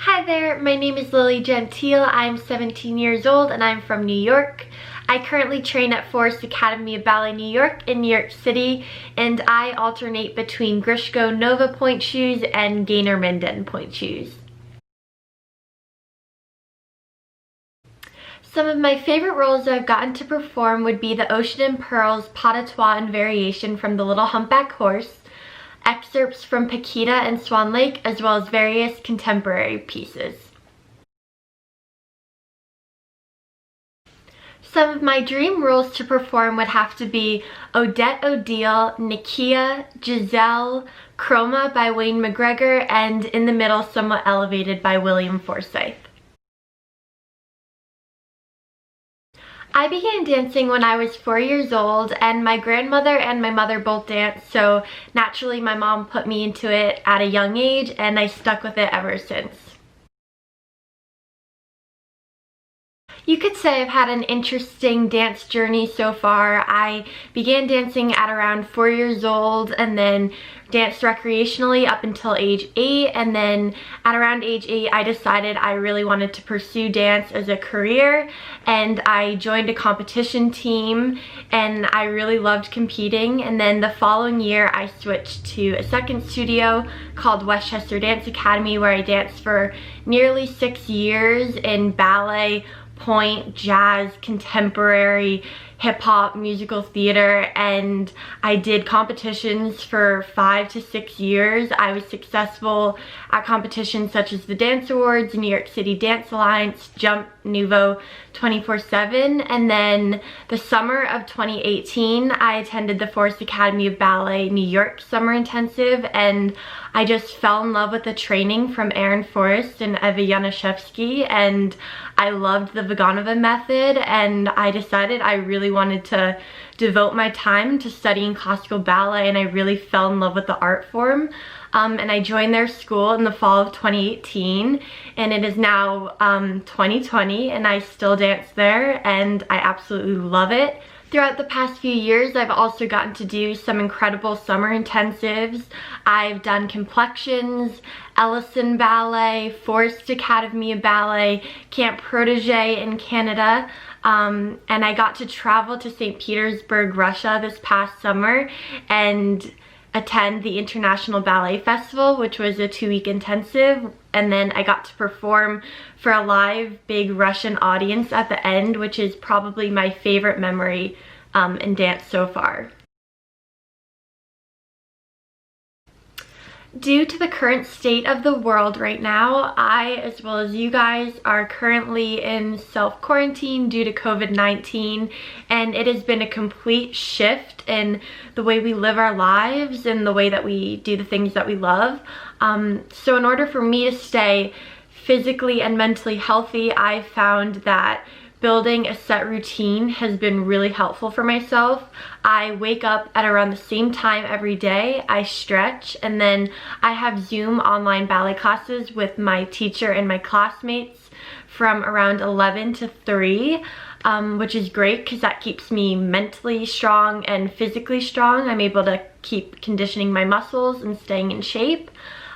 Hi there, my name is Lily Gentile. I'm 17 years old and I'm from New York. I currently train at Forrest Academy of Ballet, New York in New York City, and I alternate between Grishko Nova pointe shoes and Gainer Minden pointe shoes. Some of my favorite roles I've gotten to perform would be the Ocean and Pearls Pas de Trois and variation from The Little Humpback Horse, excerpts from Paquita and Swan Lake, as well as various contemporary pieces. Some of my dream roles to perform would have to be Odette Odile, Nikia, Giselle, Chroma by Wayne McGregor, and In the Middle, Somewhat Elevated by William Forsythe. I began dancing when I was 4 years old, and my grandmother and my mother both danced, so naturally my mom put me into it at a young age, and I stuck with it ever since. You could say I've had an interesting dance journey so far. I began dancing at around 4 years old and then danced recreationally up until age 8, and then at around age 8 I decided I really wanted to pursue dance as a career, and I joined a competition team and I really loved competing. And then the following year I switched to a second studio called Westchester Dance Academy, where I danced for nearly 6 years in ballet, pointe, jazz, contemporary, hip-hop, musical theater, and I did competitions for 5 to 6 years. I was successful at competitions such as the Dance Awards, New York City Dance Alliance, Jump, Nouveau 24/7, and then the summer of 2018 I attended the Forrest Academy of Ballet New York Summer Intensive, and I just fell in love with the training from Aaron Forrest and Eva Januszewski, and I loved the Vaganova method, and I decided I really wanted to devote my time to studying classical ballet, and I really fell in love with the art form. And I joined their school in the fall of 2018, and it is now 2020, and I still dance there, and I absolutely love it. Throughout the past few years, I've also gotten to do some incredible summer intensives. I've done Complexions, Ellison Ballet, Forrest Academy of Ballet, Camp Protégé in Canada, and I got to travel to St. Petersburg, Russia this past summer and attend the International Ballet Festival, which was a 2-week intensive, and then I got to perform for a live big Russian audience at the end, which is probably my favorite memory in dance so far. Due to the current state of the world right now, I, as well as you guys, are currently in self-quarantine due to COVID-19, and it has been a complete shift in the way we live our lives and the way that we do the things that we love. So in order for me to stay physically and mentally healthy, I found that building a set routine has been really helpful for myself. I wake up at around the same time every day, I stretch, and then I have Zoom online ballet classes with my teacher and my classmates from around 11 to 3, which is great because that keeps me mentally strong and physically strong. I'm able to keep conditioning my muscles and staying in shape.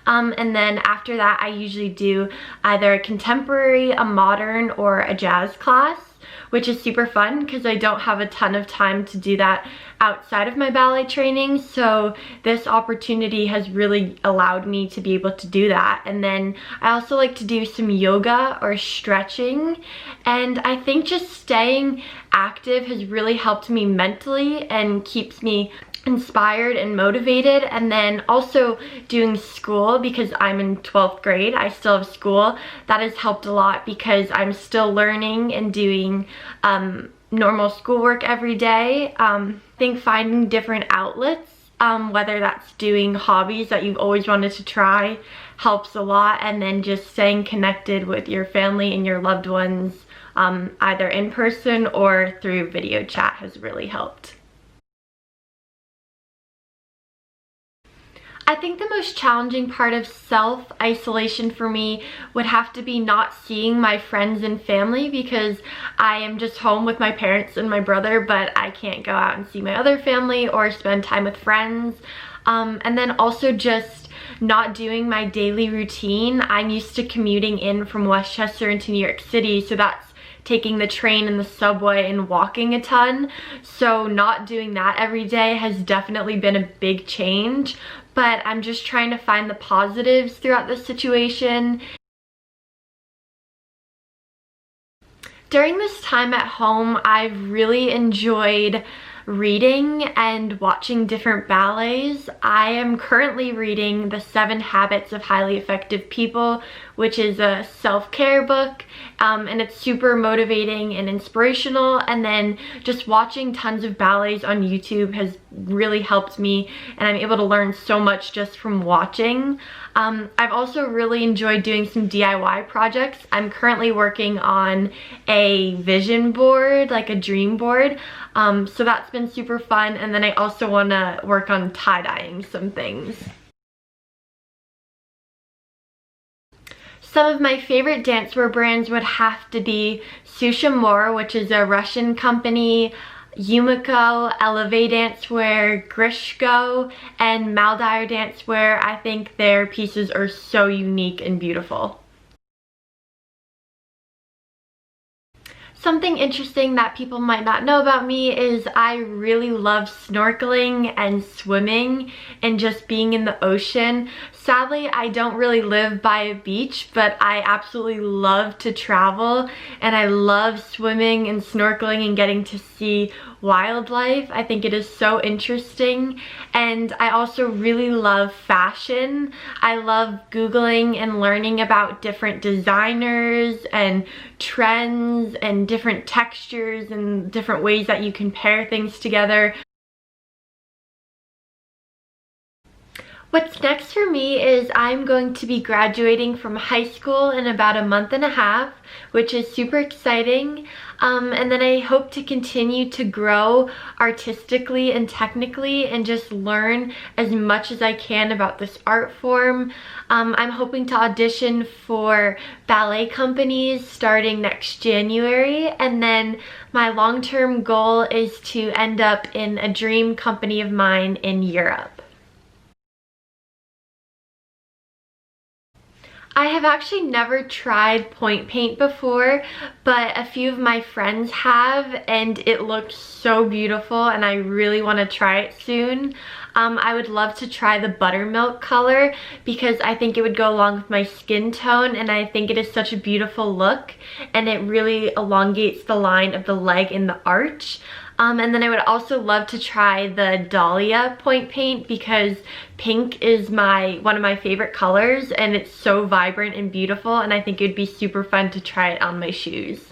And then after that, I usually do either a contemporary, a modern, or a jazz class, which is super fun because I don't have a ton of time to do that outside of my ballet training. So this opportunity has really allowed me to be able to do that. And then I also like to do some yoga or stretching. And I think just staying active has really helped me mentally and keeps me inspired and motivated. And then also doing school, because I'm in 12th grade, I still have school. That has helped a lot because I'm still learning and doing normal schoolwork every day. I think finding different outlets, whether that's doing hobbies that you've always wanted to try, helps a lot. And then just staying connected with your family and your loved ones, either in person or through video chat, has really helped. I think the most challenging part of self-isolation for me would have to be not seeing my friends and family, because I am just home with my parents and my brother, but I can't go out and see my other family or spend time with friends. And then also just not doing my daily routine. I'm used to commuting in from Westchester into New York City, so that's taking the train and the subway and walking a ton. So not doing that every day has definitely been a big change, but I'm just trying to find the positives throughout this situation. During this time at home, I've really enjoyed reading and watching different ballets. I am currently reading The 7 Habits of Highly Effective People, which is a self-care book, and it's super motivating and inspirational. And then just watching tons of ballets on YouTube has really helped me, and I'm able to learn so much just from watching. I've also really enjoyed doing some DIY projects. I'm currently working on a vision board, like a dream board. So that's been super fun. And then I also want to work on tie-dyeing some things. Some of my favorite dancewear brands would have to be Susha More, which is a Russian company, Yumiko, Elevate Dancewear, Grishko, and Maldyre Dancewear. I think their pieces are so unique and beautiful. Something interesting that people might not know about me is I really love snorkeling and swimming and just being in the ocean. Sadly, I don't really live by a beach, but I absolutely love to travel, and I love swimming and snorkeling and getting to see wildlife. I think it is so interesting. And I also really love fashion. I love Googling and learning about different designers and trends and different textures and different ways that you can pair things together. What's next for me is I'm going to be graduating from high school in about a month and a half, which is super exciting. And then I hope to continue to grow artistically and technically and just learn as much as I can about this art form. I'm hoping to audition for ballet companies starting next January, and then my long-term goal is to end up in a dream company of mine in Europe. I have actually never tried point paint before, but a few of my friends have, and it looks so beautiful, and I really want to try it soon. I would love to try the Buttermilk color because I think it would go along with my skin tone, and I think it is such a beautiful look, and it really elongates the line of the leg in the arch. And then I would also love to try the Dahlia point paint because pink is one of my favorite colors, and it's so vibrant and beautiful, and I think it would be super fun to try it on my shoes.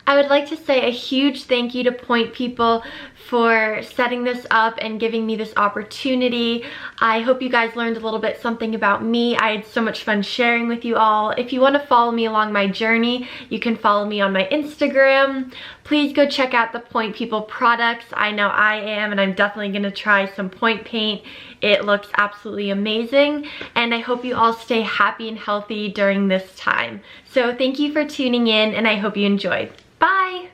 I would like to say a huge thank you to PointePeople for setting this up and giving me this opportunity. I hope you guys learned a little bit something about me. I had so much fun sharing with you all. If you want to follow me along my journey, you can follow me on my Instagram. Please go check out the PointePeople products. I know I am, and I'm definitely going to try some point paint. It looks absolutely amazing, and I hope you all stay happy and healthy during this time. So thank you for tuning in, and I hope you enjoyed. Bye!